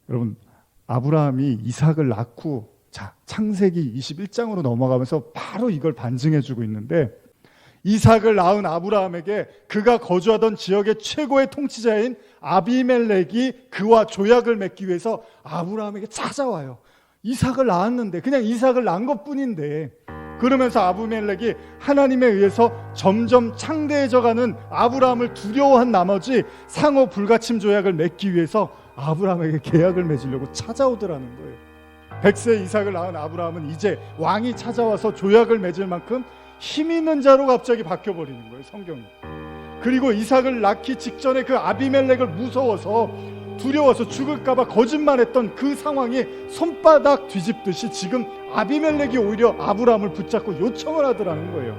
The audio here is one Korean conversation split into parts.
여러분, 아브라함이 이삭을 낳고 창세기 21장으로 넘어가면서 바로 이걸 반증해주고 있는데, 이삭을 낳은 아브라함에게 그가 거주하던 지역의 최고의 통치자인 아비멜렉이 그와 조약을 맺기 위해서 아브라함에게 찾아와요. 이삭을 낳았는데, 그냥 이삭을 낳은 것뿐인데, 그러면서 아비멜렉이 하나님에 의해서 점점 창대해져가는 아브라함을 두려워한 나머지 상호 불가침 조약을 맺기 위해서 아브라함에게 계약을 맺으려고 찾아오더라는 거예요. 100세 이삭을 낳은 아브라함은 이제 왕이 찾아와서 조약을 맺을 만큼 힘 있는 자로 갑자기 바뀌어버리는 거예요, 성경이. 그리고 이삭을 낳기 직전에 그 아비멜렉을 무서워서 두려워서 죽을까봐 거짓말했던 그 상황이 손바닥 뒤집듯이 지금 아비멜렉이 오히려 아브라함을 붙잡고 요청을 하더라는 거예요.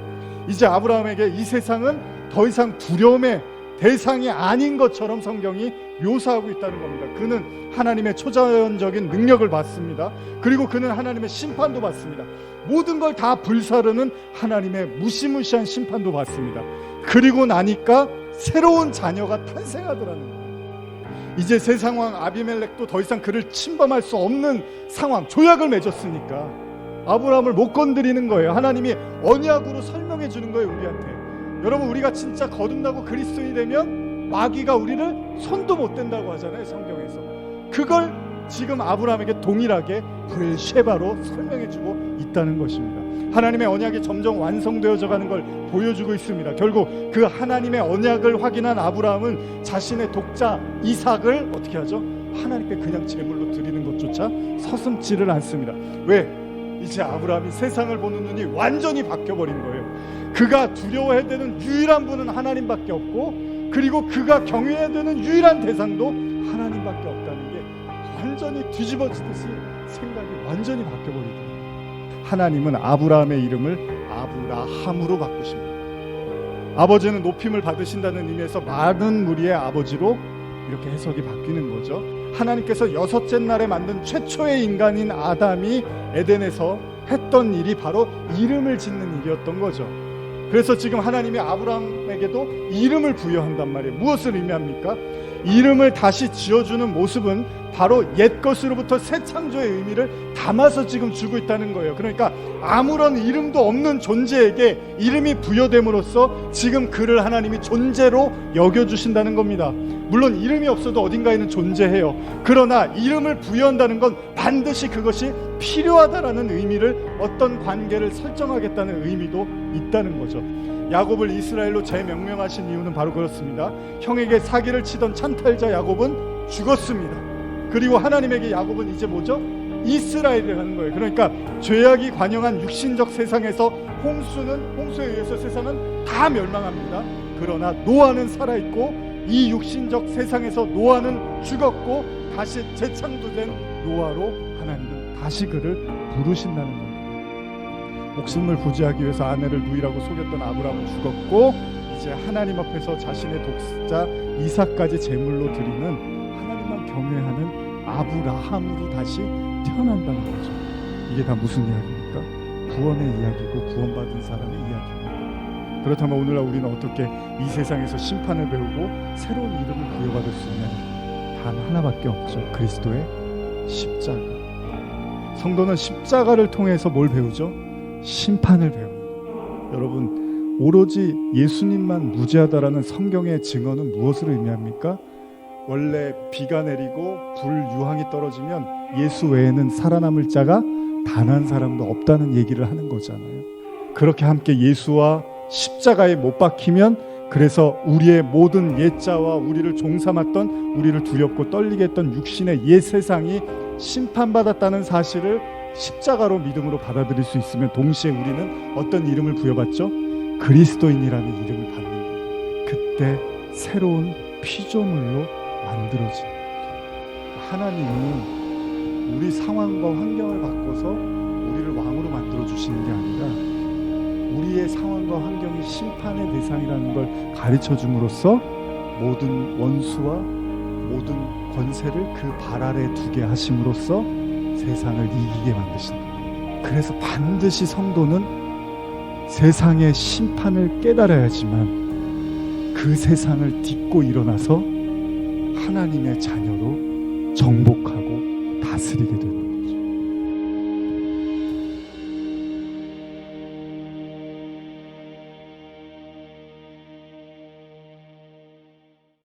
이제 아브라함에게 이 세상은 더 이상 두려움의 대상이 아닌 것처럼 성경이 묘사하고 있다는 겁니다. 그는 하나님의 초자연적인 능력을 받습니다. 그리고 그는 하나님의 심판도 받습니다. 모든 걸 다 불사르는 하나님의 무시무시한 심판도 받습니다. 그리고 나니까 새로운 자녀가 탄생하더라는 거예요. 이제 세상왕 아비멜렉도 더 이상 그를 침범할 수 없는 상황, 조약을 맺었으니까 아브라함을 못 건드리는 거예요. 하나님이 언약으로 설명해 주는 거예요, 우리한테. 여러분, 우리가 진짜 거듭나고 그리스도인이 되면 마귀가 우리를 손도 못 댄다고 하잖아요, 성경에서. 그걸 지금 아브라함에게 동일하게 브엘셰바로 설명해 주고 있다는 것입니다. 하나님의 언약이 점점 완성되어져 가는 걸 보여주고 있습니다. 결국 그 하나님의 언약을 확인한 아브라함은 자신의 독자 이삭을 어떻게 하죠? 하나님께 그냥 제물로 드리는 것조차 서슴지를 않습니다. 왜? 이제 아브라함이 세상을 보는 눈이 완전히 바뀌어버린 거예요. 그가 두려워해야 되는 유일한 분은 하나님밖에 없고, 그리고 그가 경외해야 되는 유일한 대상도 하나님밖에 없다는 게 완전히 뒤집어지듯이 생각이 완전히 바뀌어버리더라고요. 하나님은 아브라함의 이름을 아브라함으로 바꾸십니다. 아버지는 높임을 받으신다는 의미에서 많은 무리의 아버지로 이렇게 해석이 바뀌는 거죠. 하나님께서 여섯째 날에 만든 최초의 인간인 아담이 에덴에서 했던 일이 바로 이름을 짓는 일이었던 거죠. 그래서 지금 하나님이 아브라함에게도 이름을 부여한단 말이에요. 무엇을 의미합니까? 이름을 다시 지어주는 모습은 바로 옛 것으로부터 새 창조의 의미를 담아서 지금 주고 있다는 거예요. 그러니까 아무런 이름도 없는 존재에게 이름이 부여됨으로써 지금 그를 하나님이 존재로 여겨주신다는 겁니다. 물론 이름이 없어도 어딘가에는 존재해요. 그러나 이름을 부여한다는 건 반드시 그것이 필요하다라는 의미를, 어떤 관계를 설정하겠다는 의미도 있다는 거죠. 야곱을 이스라엘로 재명명하신 이유는 바로 그렇습니다. 형에게 사기를 치던 찬탈자 야곱은 죽었습니다. 그리고 하나님에게 야곱은 이제 뭐죠? 이스라엘이라는 거예요. 그러니까 죄악이 관영한 육신적 세상에서 홍수에 의해서 세상은 다 멸망합니다. 그러나 노아는 살아있고, 이 육신적 세상에서 노아는 죽었고 다시 재창조된 노아로 하나님은 다시 그를 부르신다는 겁니다. 목숨을 부지하기 위해서 아내를 누이라고 속였던 아브라함은 죽었고, 이제 하나님 앞에서 자신의 독자 이삭까지 제물로 드리는, 하나님만 경외하는 아브라함으로 다시 태어난다는 거죠. 이게 다 무슨 이야기입니까? 구원의 이야기고 구원받은 사람의 이야기입니다. 그렇다면 오늘날 우리는 어떻게 이 세상에서 심판을 배우고 새로운 이름을 부여받을 수 있냐면 단 하나밖에 없죠. 그리스도의 십자가. 성도는 십자가를 통해서 뭘 배우죠? 심판을 배웁니다. 여러분, 오로지 예수님만 무죄하다라는 성경의 증언은 무엇을 의미합니까? 원래 비가 내리고 불 유황이 떨어지면 예수 외에는 살아남을 자가 단 한 사람도 없다는 얘기를 하는 거잖아요. 그렇게 함께 예수와 십자가에 못 박히면, 그래서 우리의 모든 옛자와 우리를 종삼았던, 우리를 두렵고 떨리게 했던 육신의 옛 세상이 심판받았다는 사실을 십자가로 믿음으로 받아들일 수 있으면, 동시에 우리는 어떤 이름을 부여받죠? 그리스도인이라는 이름을 받는 거예요. 그때 새로운 피조물로 만들어진 거예요. 하나님은 우리 상황과 환경을 바꿔서 우리를 왕으로 만들어 주시는 게 아니라 우리의 상황과 환경이 심판의 대상이라는 걸 가르쳐 줌으로써 모든 원수와 모든 권세를 그 발 아래 두게 하심으로써 세상을 이기게 만드신다. 그래서 반드시 성도는 세상의 심판을 깨달아야지만 그 세상을 딛고 일어나서 하나님의 자녀로 정복하고 다스리게